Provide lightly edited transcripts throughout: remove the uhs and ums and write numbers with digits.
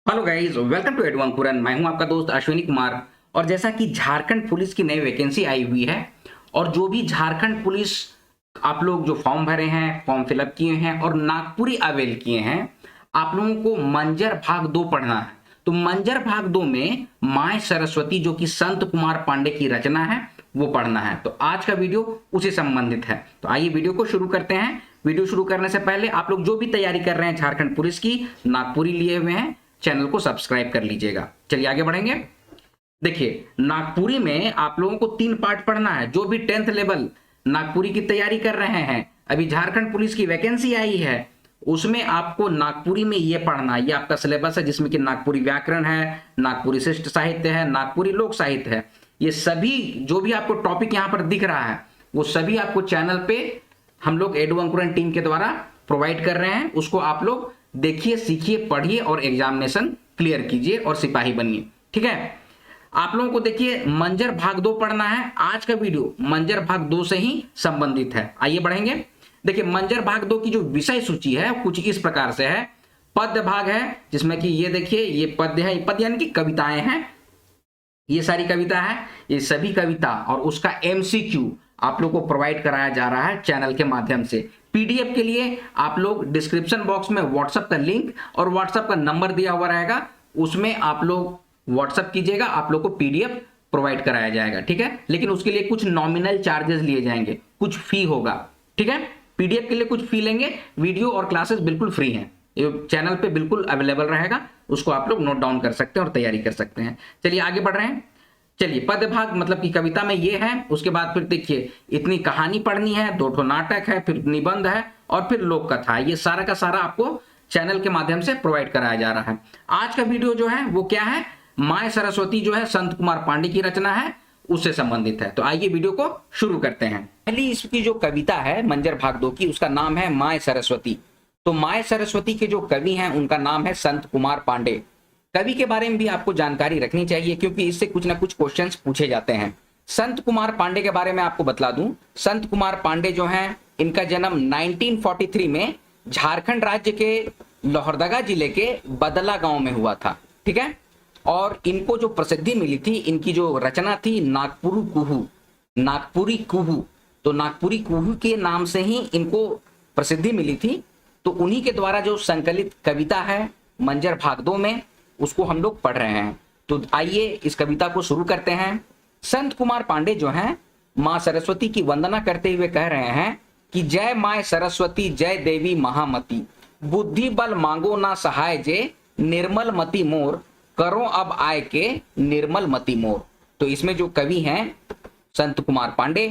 Hello guys, welcome to एडवांकुरन। मैं हूं आपका दोस्त अश्विनी कुमार। और जैसा कि झारखंड पुलिस की नई वैकेंसी आई हुई है और जो भी झारखंड पुलिस आप लोग जो फॉर्म भरे हैं, फॉर्म फिलअप किए हैं और नागपुरी अवेल किए हैं, आप लोगों को मंजर भाग 2 पढ़ना है। तो मंजर भाग 2 में माय सरस्वती जो कि संत कुमार पांडे की रचना है वो पढ़ना है। तो आज का वीडियो उसी संबंधित है। तो आइए वीडियो को शुरू करते हैं। वीडियो शुरू करने से पहले आप लोग जो भी तैयारी कर रहे हैं झारखंड पुलिस की, नागपुरी लिए हुए हैं, चैनल को सब्सक्राइब कर लीजिएगा। चलिए आगे बढ़ेंगे। देखिए, नागपुरी में आप लोगों को 3 पार्ट पढ़ना है। जो भी 10th लेवल नागपुरी की तैयारी कर रहे हैं, अभी झारखंड पुलिस की वैकेंसी आई है, उसमें आपको नागपुरी में ये पढ़ना है। ये आपका सिलेबस है जिसमें कि नागपुरी व्याकरण है, नागपुरी शिष्ट साहित्य है, नागपुरी लोक साहित्य है। ये सभी जो भी आपको टॉपिक यहाँ पर दिख रहा है वो सभी आपको चैनल पे हम लोग एडवांकुरन टीम के द्वारा प्रोवाइड कर रहे हैं। उसको आप लोग देखिए, सीखिए, पढ़िए और एग्जामिनेशन क्लियर कीजिए और सिपाही बनिए। ठीक है, आप लोगों को देखिए मंजर भाग 2 पढ़ना है। आज का वीडियो मंजर भाग 2 से ही संबंधित है। आइए बढ़ेंगे। देखिए, मंजर भाग 2 की जो विषय सूची है कुछ इस प्रकार से है। पद्य भाग है जिसमें कि ये देखिए, ये पद्य है। पद्य यानी कि कविताएं हैं, ये सारी कविता है। ये सभी कविता और उसका एमसीक्यू आप लोग को प्रोवाइड कराया जा रहा है चैनल के माध्यम से। पीडीएफ के लिए आप लोग डिस्क्रिप्शन बॉक्स में व्हाट्सएप का लिंक और व्हाट्सएप का नंबर दिया हुआ रहेगा, उसमें आप लोग व्हाट्सएप कीजिएगा, आप लोग को पीडीएफ प्रोवाइड कराया जाएगा। ठीक है, लेकिन उसके लिए कुछ नॉमिनल चार्जेस लिए जाएंगे, कुछ फी होगा। ठीक है, पीडीएफ के लिए कुछ फी लेंगे। वीडियो और क्लासेस बिल्कुल फ्री हैं, ये चैनल पे बिल्कुल अवेलेबल रहेगा, उसको आप लोग नोट डाउन कर सकते हैं और तैयारी कर सकते हैं। चलिए आगे बढ़ रहे हैं। चलिए, पद्य भाग मतलब कि कविता में ये है। उसके बाद फिर देखिए, इतनी कहानी पढ़नी है, 2 ठो नाटक है, फिर निबंध है और फिर लोक कथा है। ये सारा का सारा आपको चैनल के माध्यम से प्रोवाइड कराया जा रहा है। आज का वीडियो जो है वो क्या है, माय सरस्वती जो है संत कुमार पांडे की रचना है, उससे संबंधित है। तो आइए वीडियो को शुरू करते हैं। पहली इसकी जो कविता है मंजर भाग 2 की, उसका नाम है माय सरस्वती। तो माय सरस्वती के जो कवि हैं उनका नाम है संत कुमार पांडे। कवि के बारे में भी आपको जानकारी रखनी चाहिए क्योंकि इससे कुछ ना कुछ क्वेश्चंस पूछे जाते हैं। संत कुमार पांडे के बारे में आपको बतला दूं, संत कुमार पांडे जो हैं, इनका जन्म 1943 में झारखंड राज्य के लोहरदगा जिले के बदला गांव में हुआ था। ठीक है, और इनको जो प्रसिद्धि मिली थी, इनकी जो रचना थी नागपुरी कुहू, नागपुरी कुहू। तो नागपुरी कुहू के नाम से ही इनको प्रसिद्धि मिली थी। तो उन्हीं के द्वारा जो संकलित कविता है मंजर भाग 2 में, उसको हम लोग पढ़ रहे हैं। तो आइए इस कविता को शुरू करते हैं। संत कुमार पांडे जो हैं, मां सरस्वती की वंदना करते हुए कह रहे हैं कि जय माय सरस्वती, जय देवी महामती, बुद्धि बल मांगो ना सहाय जे, निर्मल मति मोर, करो अब आय के निर्मल मति मोर। तो इसमें जो कवि हैं संत कुमार पांडे,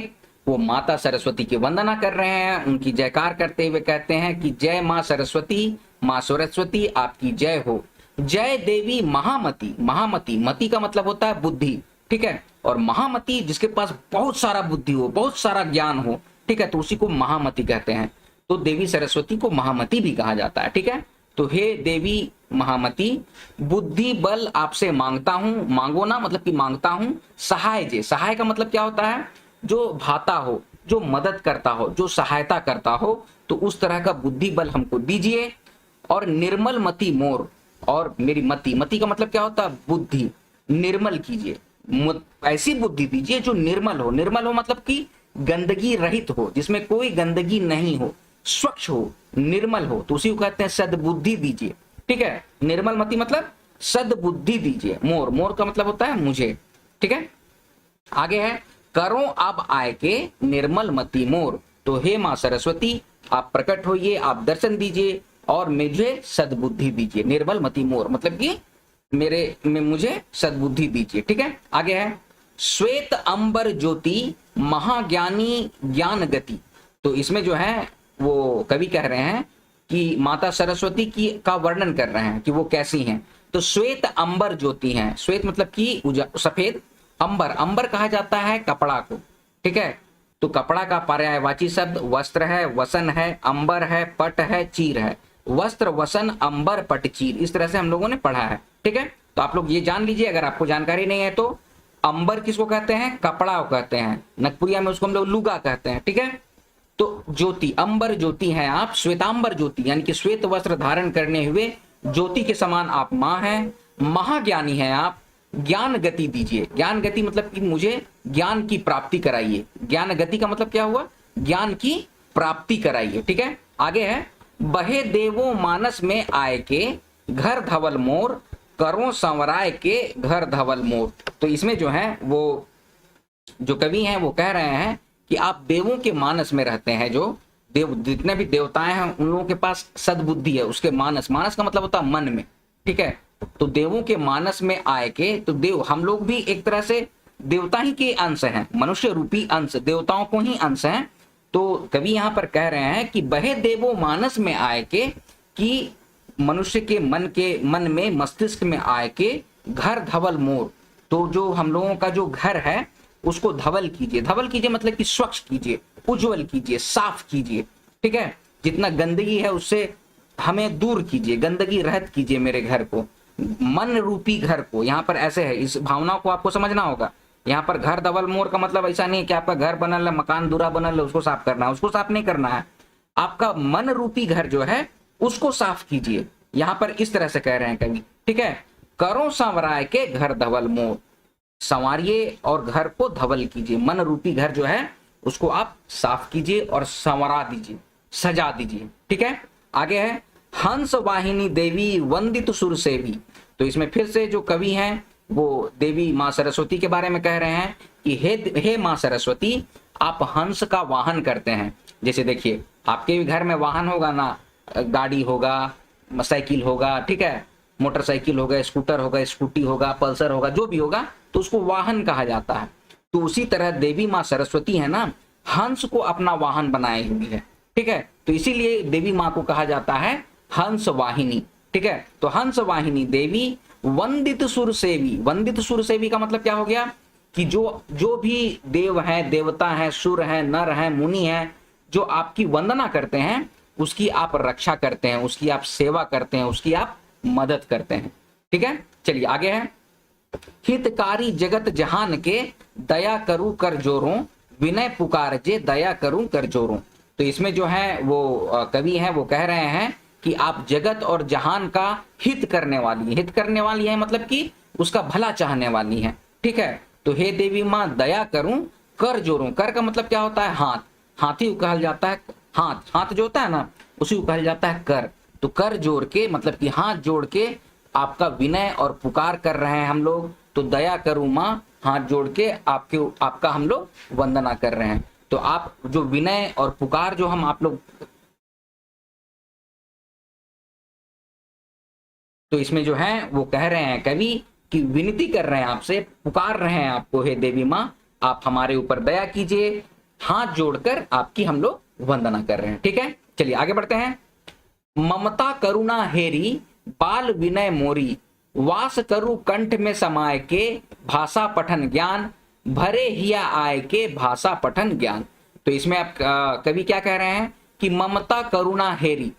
वो माता सरस्वती की वंदना कर रहे हैं, उनकी जयकार करते हुए कहते हैं कि जय मां सरस्वती, मां सरस्वती आपकी जय हो। जय देवी महामती, महामती, मति का मतलब होता है बुद्धि। ठीक है, और महामती जिसके पास बहुत सारा बुद्धि हो, बहुत सारा ज्ञान हो, ठीक है, तो उसी को महामती कहते हैं। तो देवी सरस्वती को महामती भी कहा जाता है। ठीक है, तो हे देवी महामती, बुद्धि बल आपसे मांगता हूं, मांगो ना मतलब कि मांगता हूं, सहाय जे, सहाय का मतलब क्या होता है, जो भाता हो, जो मदद करता हो, जो सहायता करता हो, तो उस तरह का बुद्धि बल हमको दीजिए। और निर्मल मति मोर, और मेरी मति, मति का मतलब क्या होता है, बुद्धि, निर्मल कीजिए, ऐसी बुद्धि दीजिए जो निर्मल हो। निर्मल हो मतलब कि गंदगी रहित हो, जिसमें कोई गंदगी नहीं हो, स्वच्छ हो, निर्मल हो, तो उसी को कहते हैं सद्बुद्धि दीजिए। ठीक है, निर्मल मति मतलब सद्बुद्धि दीजिए। मोर, मोर का मतलब होता है मुझे। ठीक है, आगे है करो अब आय के निर्मल मति मोर। तो हे मां सरस्वती, आप प्रकट होइए, आप दर्शन दीजिए और मुझे सद्बुद्धि दीजिए। निर्मल मति मोर मतलब कि मेरे में मुझे सद्बुद्धि दीजिए। ठीक है, आगे है श्वेत अंबर ज्योति, महाज्ञानी ज्ञान गति। तो इसमें जो है वो कवि कह रहे हैं कि माता सरस्वती की का वर्णन कर रहे हैं कि वो कैसी हैं। तो श्वेत अंबर ज्योति हैं, श्वेत मतलब कि सफेद, अंबर, अंबर कहा जाता है कपड़ा को। ठीक है, तो कपड़ा का पर्यायवाची शब्द वस्त्र है, वसन है, अंबर है, पट है, चीर है। वस्त्र, वसन, अंबर, पट, चीर, इस तरह से हम लोगों ने पढ़ा है। ठीक है, तो आप लोग ये जान लीजिए, अगर आपको जानकारी नहीं है तो अंबर किसको कहते हैं, कपड़ा को कहते हैं, नगपुरिया में उसको हम लोग लुगा कहते हैं। ठीक है, तो ज्योति, अंबर ज्योति हैं आप, श्वेतांबर ज्योति यानी कि श्वेत वस्त्र धारण करने हुए ज्योति के समान आप माँ हैं, महाज्ञानी हैं आप, ज्ञान गति दीजिए। ज्ञान गति मतलब कि मुझे ज्ञान की प्राप्ति कराइए। ज्ञान गति का मतलब क्या हुआ? ज्ञान की प्राप्ति कराइए। ठीक है, आगे है, बहे देवो मानस में आए के घर धवल मोर, करो संवराय के घर धवल मोर। तो इसमें जो है वो जो कवि हैं वो कह रहे हैं कि आप देवों के मानस में रहते हैं। जो देव, जितने भी देवताएं हैं उन लोगों के पास सद्बुद्धि है, उसके मानस, मानस का मतलब होता है मन में। ठीक है, तो देवों के मानस में आए के, तो देव हम लोग भी एक तरह से देवता ही के अंश हैं, मनुष्य रूपी अंश, देवताओं को ही अंश हैं। तो कवि यहाँ पर कह रहे हैं कि बहे देवो मानस में आए के, कि मनुष्य के मन में मस्तिष्क में आए के घर धवल मोर। तो जो हम लोगों का जो घर है उसको धवल कीजिए। धवल कीजिए मतलब कि स्वच्छ कीजिए, उज्जवल कीजिए, साफ कीजिए। ठीक है, जितना गंदगी है उससे हमें दूर कीजिए, गंदगी रहित कीजिए मेरे घर को, मन रूपी घर को। यहाँ पर ऐसे है, इस भावना को आपको समझना होगा। यहाँ पर घर धवल मोर का मतलब ऐसा नहीं है कि आपका घर बनल है, मकान दूरा बनल है, उसको साफ करना है, उसको साफ नहीं करना है। आपका मन रूपी घर जो है उसको साफ कीजिए। यहाँ पर इस तरह से कह रहे हैं कवि। ठीक है, करो संवराय के घर धवल मोर, संवारिए और घर को धवल कीजिए। मन रूपी घर जो है उसको आप साफ कीजिए और संवरा दीजिए, सजा दीजिए। ठीक है, आगे है, हंस वाहिनी देवी वंदित सुर सेवी। तो इसमें फिर से जो कवि हैं वो देवी माँ सरस्वती के बारे में कह रहे हैं कि हे माँ सरस्वती, आप हंस का वाहन करते हैं। जैसे देखिए आपके भी घर में वाहन होगा ना, गाड़ी होगा, साइकिल होगा, ठीक है, मोटरसाइकिल होगा, स्कूटर होगा, स्कूटी होगा, पल्सर होगा, जो भी होगा तो उसको वाहन कहा जाता है। तो उसी तरह देवी माँ सरस्वती है ना, हंस को अपना वाहन बनाए हुई है। ठीक है, तो इसीलिए देवी माँ को कहा जाता है हंस वाहिनी। ठीक है, तो हंस वाहिनी देवी वंदित सुर सेवी। वंदित सुर सेवी का मतलब क्या हो गया कि जो भी देव हैं, देवता हैं, सुर हैं, नर हैं, मुनि हैं, जो आपकी वंदना करते हैं उसकी आप रक्षा करते हैं, उसकी आप सेवा करते हैं, उसकी आप मदद करते हैं। ठीक है, चलिए आगे है, हितकारी जगत जहान के दया करूं कर जोरों, विनय पुकार जे दया करूं कर जोरों। तो इसमें जो है वो कवि हैं वो कह रहे हैं कि आप जगत और जहान का हित करने वाली, हित करने वाली है मतलब कि उसका भला चाहने वाली है। ठीक है, तो हे देवी माँ दया करूं कर जोरों। कर का मतलब क्या होता है? हाथ, हाथी को कहा जाता है, हाथ, हाथ जो होता है ना उसी को कहा जाता है कर। तो कर जोड़ के मतलब कि हाथ जोड़ के आपका विनय और पुकार कर रहे हैं हम लोग। तो दया करूं माँ, हाथ जोड़ के आपका हम लोग वंदना कर रहे हैं। तो आप जो विनय और पुकार जो हम आप लोग, तो इसमें जो है वो कह रहे हैं कवि कि विनती कर रहे हैं आपसे, पुकार रहे हैं आपको, हे देवी माँ आप हमारे ऊपर दया कीजिए, हाथ जोड़कर आपकी हम लोग वंदना कर रहे हैं। ठीक है, चलिए आगे बढ़ते हैं। ममता करुणा हेरी बाल विनय मोरी, वास करु कंठ में समाये के भाषा पठन ज्ञान, भरे हिया आय के भाषा पठन ज्ञान। तो इसमें आप कवि क्या कह रहे हैं कि ममता करुणा हेरी,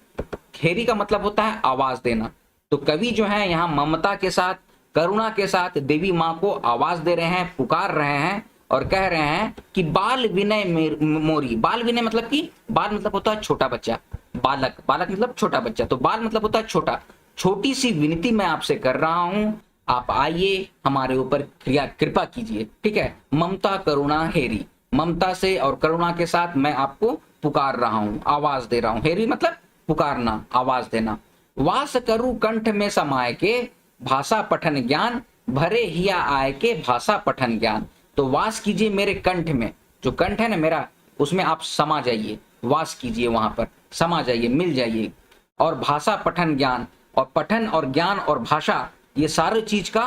हेरी का मतलब होता है आवाज देना। तो कवि जो है यहाँ ममता के साथ, करुणा के साथ देवी माँ को आवाज दे रहे हैं, पुकार रहे हैं और कह रहे हैं कि बाल विनय मोरी। बाल विनय मतलब कि बाल मतलब होता है छोटा बच्चा, बालक, बालक मतलब छोटा बच्चा, तो बाल मतलब होता है छोटा। छोटी सी विनती मैं आपसे कर रहा हूं, आप आइए हमारे ऊपर कृपा कीजिए। ठीक है, ममता करुणा हेरी, ममता से और करुणा के साथ मैं आपको पुकार रहा हूं, आवाज दे रहा हूं। हेरी मतलब पुकारना, आवाज देना। वास करु कंठ में समाये के भाषा पठन ज्ञान, भरे हिया आय के भाषा पठन ज्ञान। तो वास कीजिए मेरे कंठ में, जो कंठ है ना मेरा, उसमें आप समा जाइए, वास कीजिए, वहां पर समा जाइए, मिल जाइए। और भाषा पठन ज्ञान, और पठन और ज्ञान और भाषा, ये सारे चीज का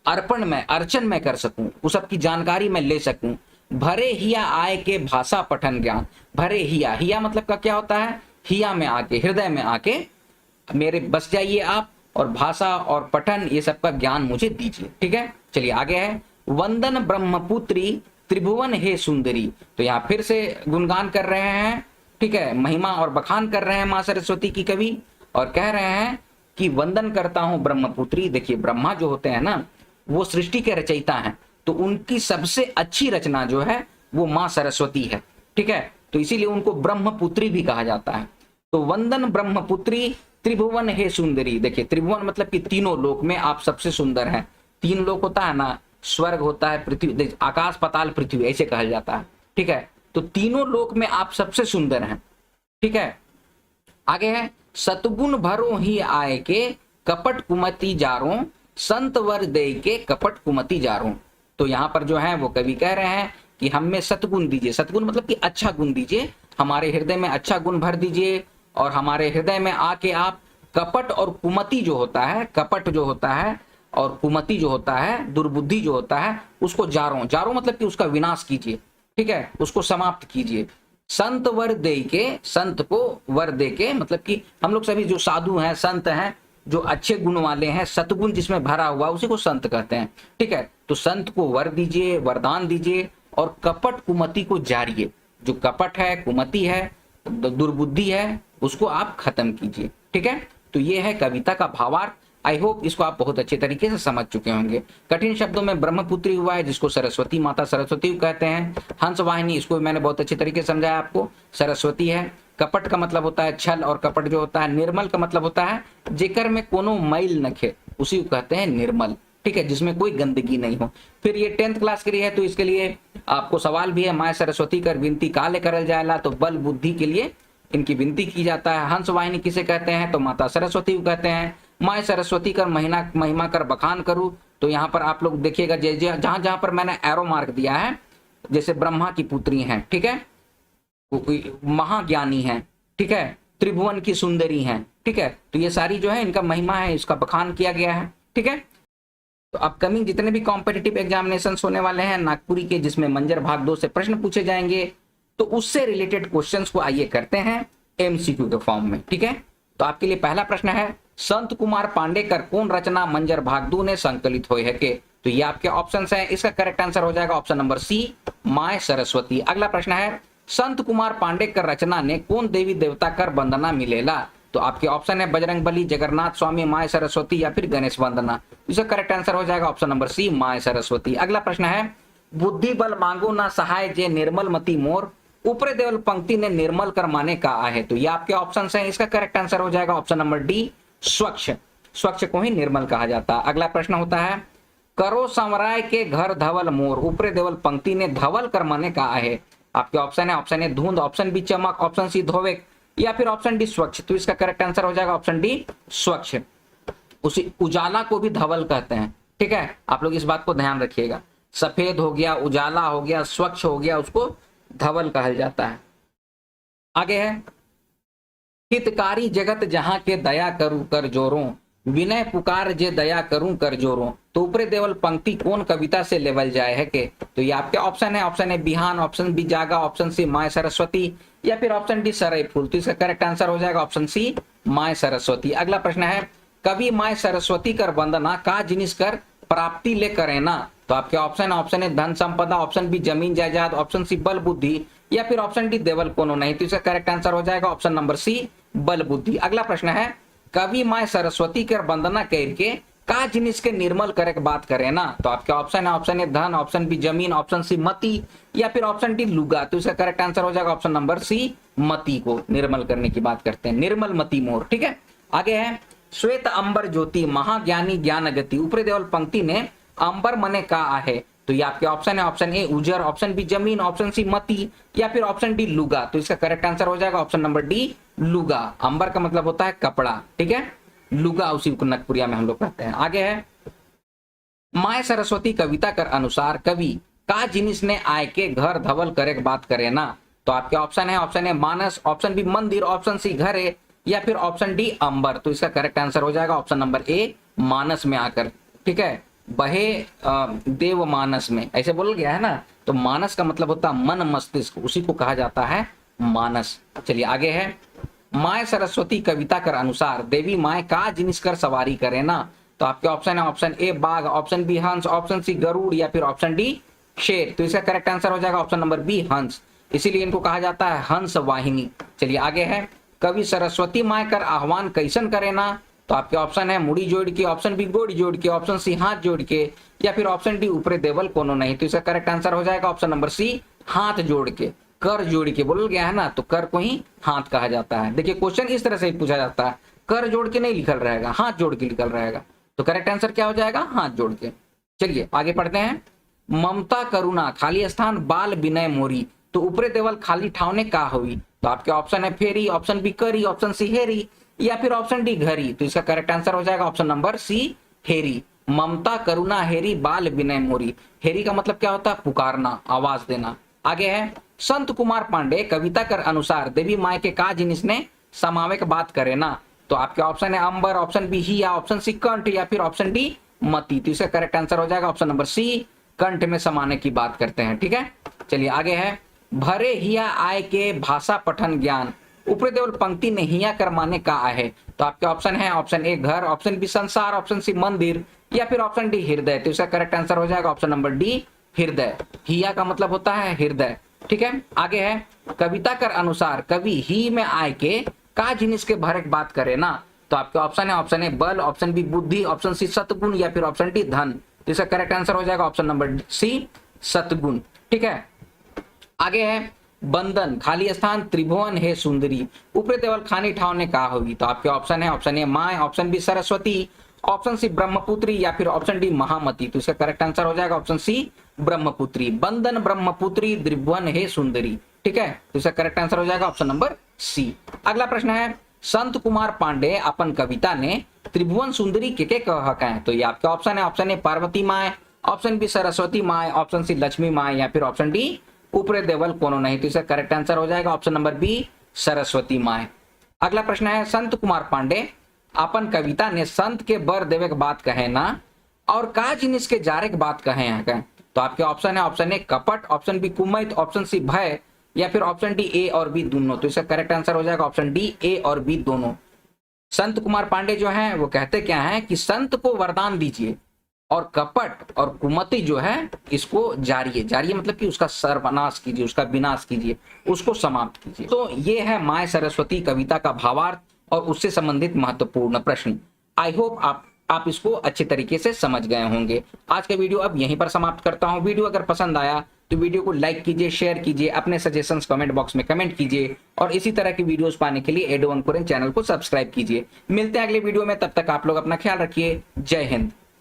अर्पण में, अर्चन में कर सकूं, उस सब की जानकारी मैं ले सकूं। भरे हिया आय के भाषा पठन ज्ञान। भरे हिया, हिया मतलब का क्या होता है? हिया में आके, हृदय में आके मेरे बस जाइए आप, और भाषा और पठन ये सब का ज्ञान मुझे दीजिए। ठीक है, चलिए आगे है, वंदन ब्रह्मपुत्री त्रिभुवन हे सुंदरी। तो यहाँ फिर से गुणगान कर रहे हैं, ठीक है, महिमा और बखान कर रहे हैं माँ सरस्वती की कवि, और कह रहे हैं कि वंदन करता हूं ब्रह्मपुत्री। देखिए ब्रह्मा जो होते हैं ना वो सृष्टि के रचयिता हैं, तो उनकी सबसे अच्छी रचना जो है वो माँ सरस्वती है। ठीक है, तो इसीलिए उनको ब्रह्मपुत्री भी कहा जाता है। तो वंदन ब्रह्मपुत्री त्रिभुवन हे सुंदरी, देखिए त्रिभुवन मतलब कि तीनों लोक में आप सबसे सुंदर हैं। तीन लोक होता है ना, स्वर्ग होता है, पृथ्वी, आकाश पाताल पृथ्वी ऐसे कहा जाता है, ठीक है। तो तीनों लोक में आप सबसे सुंदर हैं, ठीक है। आगे है सतगुण भरो ही आए के कपट कुमति जारो, संत वर दे के कपट कुमति जारो। तो यहाँ पर जो है वो कवि कह रहे हैं कि हमें सतगुण दीजिए, सतगुण मतलब कि अच्छा गुण दीजिए, हमारे हृदय में अच्छा गुण भर दीजिए और हमारे हृदय में आके आप कपट और कुमति जो होता है, कपट जो होता है और कुमति जो होता है, दुर्बुद्धि जो होता है, उसको जारो, जारो मतलब कि उसका विनाश कीजिए, ठीक है, उसको समाप्त कीजिए। संत वर दे के, संत को वर दे के मतलब कि हम लोग सभी जो साधु हैं, संत हैं, जो अच्छे गुण वाले हैं, सतगुण जिसमें भरा हुआ उसी को संत कहते हैं, ठीक है। तो संत को वर दीजिए, वरदान दीजिए और कपट कुमति को जारिए। जो कपट है, कुमति है, दुर्बुद्धि है, उसको आप खत्म कीजिए, ठीक है। तो ये है कविता का भावार्थ। आई होप इसको आप बहुत अच्छे तरीके से समझ चुके होंगे। कठिन शब्दों में ब्रह्मपुत्री हुआ है, जिसको सरस्वती माता सरस्वती कहते हैं। हंस वाहिनी, इसको मैंने बहुत अच्छे तरीके से समझाया आपको, सरस्वती है। कपट का मतलब होता है छल, और कपट जो होता है, निर्मल का मतलब होता है जेकर में कोनो मैल नखे, उसी को कहते हैं निर्मल, ठीक है, जिसमें कोई गंदगी नहीं हो। फिर ये 10th क्लास के लिए है, तो इसके लिए आपको सवाल भी है, माय सरस्वती कर विनती काले करल जाएला, तो बल बुद्धि के लिए इनकी विनती की जाता है। हंस वाहिनी किसे कहते हैं, तो माता सरस्वती को कहते हैं। माय सरस्वती कर महिमा कर बखान करूं, तो यहाँ पर आप लोग देखिएगा जहां जहां पर मैंने एरो मार्क दिया है, जैसे ब्रह्मा की पुत्री हैं, ठीक है, महाज्ञानी हैं, ठीक है, त्रिभुवन की सुंदरी हैं, ठीक है, तो ये सारी जो है इनका महिमा है, इसका बखान किया गया है, ठीक है। तो अपकमिंग जितने भी कॉम्पिटिटिव एग्जामिनेशन होने वाले हैं नागपुरी के, जिसमें मंजर भाग 2 से प्रश्न पूछे जाएंगे, तो उससे रिलेटेड क्वेश्चंस को आइए करते हैं एमसीक्यू के फॉर्म में, ठीक है। तो आपके लिए पहला प्रश्न है, संत कुमार पांडे कर कौन रचना मंजर भाग 2 ने संकलित हुए है के। तो ये आपके ऑप्शंस हैं, इसका करेक्ट आंसर हो जाएगा option number C, Mai Saraswati. अगला प्रश्न है, संत कुमार पांडे कर रचना ने कौन देवी देवता कर वंदना मिलेला। तो आपके ऑप्शन है बजरंग बली, जगन्नाथ स्वामी, माय सरस्वती या फिर गणेश वंदना। इसका करेक्ट आंसर हो जाएगा option number C, Mai Saraswati. अगला प्रश्न है, बुद्धि बल मांगो ना सहाय जे निर्मल मति मोर, ऊपरे देवल पंक्ति ने निर्मल कर माने का आहे। तो ये आपके ऑप्शन हैं, इसका करेक्ट आंसर हो जाएगा ऑप्शन नंबर डी, स्वच्छ। स्वच्छ को ही निर्मल कहा जाता है। अगला प्रश्न होता है, करो संवराय के घर धवल मोर, ऊपरे देवल पंक्ति ने धवल कर माने का आहे। आपके ऑप्शन है, ऑप्शन ए धुंध, ऑप्शन बी चमक, ऑप्शन सी धोवे या फिर ऑप्शन डी स्वच्छ। तो इसका करेक्ट आंसर हो जाएगा ऑप्शन डी, स्वच्छ। उसी उजाला को भी धवल कहते हैं, ठीक है, आप लोग इस बात को ध्यान रखिएगा। सफेद हो गया, उजाला हो गया, स्वच्छ हो गया, उसको धवल कहा जाता है। आगे है, हितकारी जगत जहां के दया करूं कर जोरों, विनय पुकार जे दया करूं कर जोरों। तो ऊपरे देवल पंक्ति कौन कविता से लेवल जाए है के। तो ये आपके ऑप्शन है, ऑप्शन ए बिहान, ऑप्शन बी जागा, ऑप्शन सी माय सरस्वती या फिर ऑप्शन डी सरई फूल। तो इसका करेक्ट आंसर हो जाएगा ऑप्शन सी, माय सरस्वती। अगला प्रश्न है, कवि माय सरस्वती कर वंदना का जिनिस कर प्राप्ति ले करे ना। तो आपके ऑप्शन है, ऑप्शन ए धन संपदा, ऑप्शन बी जमीन जायदाद, ऑप्शन सी बल बुद्धि या फिर ऑप्शन डी देवल कोनो नहीं। तो इसका करेक्ट आंसर हो जाएगा ऑप्शन नंबर सी, बल बुद्धि। अगला प्रश्न है, कवि माय सरस्वती कर वंदना करके का जिनिस के निर्मल करे बात करे ना। तो आपके ऑप्शन है, ऑप्शन ए धन, ऑप्शन बी जमीन, ऑप्शन सी मति या फिर ऑप्शन डी लुगा। तो इसका करेक्ट आंसर हो जाएगा ऑप्शन नंबर सी, मति को निर्मल करने की बात करते हैं, निर्मल मति मोर, ठीक है। आगे है, श्वेत अंबर ज्योति महाज्ञानी ज्ञान गति, ऊपरी देवल पंक्ति ने अंबर मने का आहे। तो ये आपके ऑप्शन है, ऑप्शन ए उजर, ऑप्शन बी जमीन, ऑप्शन सी मति या फिर ऑप्शन डी लुगा। तो इसका करेक्ट आंसर हो जाएगा ऑप्शन नंबर डी, लुगा। अंबर का मतलब होता है कपड़ा, ठीक है, लुगा उसी को नगपुरिया में हम लोग कहते हैं। आगे है, माय सरस्वती कविता कर अनुसार कवि का जिनिस ने आय के घर धवल करे बात करे ना। तो आपके ऑप्शन है, ऑप्शन ए मानस, ऑप्शन बी मंदिर, ऑप्शन सी घरे या फिर ऑप्शन डी अंबर। तो इसका करेक्ट आंसर हो जाएगा ऑप्शन नंबर ए, मानस में आकर, ठीक है, बहे देव मानस में ऐसे बोल गया है ना। तो मानस का मतलब होता है मन मस्तिष्क, उसी को कहा जाता है मानस। चलिए आगे है, माय सरस्वती कविता कर अनुसार देवी माय का जिनिस कर सवारी करे ना। तो आपके ऑप्शन है, ऑप्शन ए बाघ, ऑप्शन बी हंस, ऑप्शन सी गरुड़ या फिर ऑप्शन डी शेर। तो इसका करेक्ट आंसर हो जाएगा ऑप्शन नंबर बी, हंस, इसीलिए इनको कहा जाता है हंस वाहिनी। चलिए आगे है, कवि सरस्वती माय कर आह्वान कैसन करे ना। तो आपके ऑप्शन है, मुड़ी जोड़ के, ऑप्शन बी गोड़ी जोड़ के, ऑप्शन सी हाथ जोड़ के या फिर ऑप्शन डी ऊपरे देवल कोनो नहीं। तो इसका करेक्ट आंसर हो जाएगा ऑप्शन नंबर सी, हाथ जोड़ के, कर जोड़ के बोल गया है ना, तो कर को ही हाथ कहा जाता है। देखिए क्वेश्चन इस तरह से पूछा जाता है, कर जोड़ के नहीं लिखल रहेगा, हाथ जोड़ के लिखल रहेगा। तो करेक्ट आंसर क्या हो जाएगा? हाथ जोड़ के। चलिए आगे पढ़ते हैं। ममता करुणा खाली स्थान बाल विनय मोरी, तो ऊपरे देवल खाली ठावने का हुई? तो आपके ऑप्शन है फेरी, ऑप्शन बी करी, ऑप्शन सी हेरी, या फिर ऑप्शन डी घरी। तो इसका करेक्ट आंसर हो जाएगा ऑप्शन नंबर सी हेरी। ममता करुणा हेरी बाल विनय मोरी। हेरी का मतलब क्या होता है? पुकारना, आवाज देना। आगे है संत कुमार पांडे कविता कर अनुसार देवी माय के का जिनिस ने समावेक बात करे ना? तो आपके ऑप्शन है अंबर, ऑप्शन बी हिया, ऑप्शन सी कंठ, या फिर ऑप्शन डी मती। तो इसका करेक्ट आंसर हो जाएगा ऑप्शन नंबर सी, कंठ में समाने की बात करते हैं। ठीक है, चलिए आगे है भरे हिया आय के भाषा पठन ज्ञान, ऊपरी देवल पंक्ति में हिया कर माने का है? तो आपके ऑप्शन है ऑप्शन ए घर, ऑप्शन बी संसार, ऑप्शन सी मंदिर, या फिर ऑप्शन डी हृदय। तो इसका करेक्ट आंसर हो जाएगा ऑप्शन नंबर डी हृदय। हिया का मतलब होता है हृदय। ठीक है, आगे है कविता कर अनुसार कवि ही में आय के का जिनिस के भरक बात करे ना? तो आपके ऑप्शन है ऑप्शन ए बल, ऑप्शन बी बुद्धि, ऑप्शन सी सतगुण, या फिर ऑप्शन डी धन। तो इसका करेक्ट आंसर हो जाएगा ऑप्शन नंबर सी सतगुण। ठीक है, आगे है बंधन खाली स्थान त्रिभुवन है सुंदरी, ऊपरी देवल खानी ठावने का होगी? तो आपके ऑप्शन है ऑप्शन ए माय, option B Saraswati, option C Brahmaputri, या फिर ऑप्शन डी महामती। तो इसका करेक्ट आंसर हो जाएगा ऑप्शन सी ब्रह्मपुत्री। बंधन ब्रह्मपुत्री त्रिभुवन है सुंदरी। ठीक है, तो इसका करेक्ट आंसर हो जाएगा ऑप्शन नंबर सी। अगला प्रश्न है संत कुमार पांडे अपन कविता ने त्रिभुवन सुंदरी के कह है? तो ये आपके ऑप्शन है option A Parvati Mai, option B Saraswati Mai, option C Lakshmi Mai, या फिर ऑप्शन डी ऊपरे देवल कोनो नहीं। तो इसका करेक्ट आंसर हो जाएगा option number B Saraswati Mai. अगला प्रश्न है संत कुमार पांडे अपन कविता ने संत के बर देवे के बात कहे ना? और का जिनिस के जारे के बात कहे हैं? तो आपके ऑप्शन है ऑप्शन ए कपट, ऑप्शन बी कुमैत, ऑप्शन सी भय, या फिर ऑप्शन डी ए और बी दोनों। तो इसका करेक्ट आंसर हो जाएगा ऑप्शन डी ए और बी दोनों। संत कुमार पांडे जो है वो कहते क्या है कि संत को वरदान दीजिए और कपट और कुमति जो है इसको जारिए। जारिए मतलब कि उसका सर्वनाश कीजिए, उसका विनाश कीजिए, उसको समाप्त कीजिए। तो ये है माय सरस्वती कविता का भावार्थ और उससे संबंधित महत्वपूर्ण प्रश्न। आई होप आप इसको अच्छे तरीके से समझ गए होंगे। आज का वीडियो अब यहीं पर समाप्त करता हूं। वीडियो अगर पसंद आया तो वीडियो को लाइक कीजिए, शेयर कीजिए, अपने सजेशंस कमेंट बॉक्स में कमेंट कीजिए, और इसी तरह की वीडियोस पाने के लिए एडोवन कुरेन चैनल को सब्सक्राइब कीजिए। मिलते हैं अगले वीडियो में, तब तक आप लोग अपना ख्याल रखिए। जय हिंद।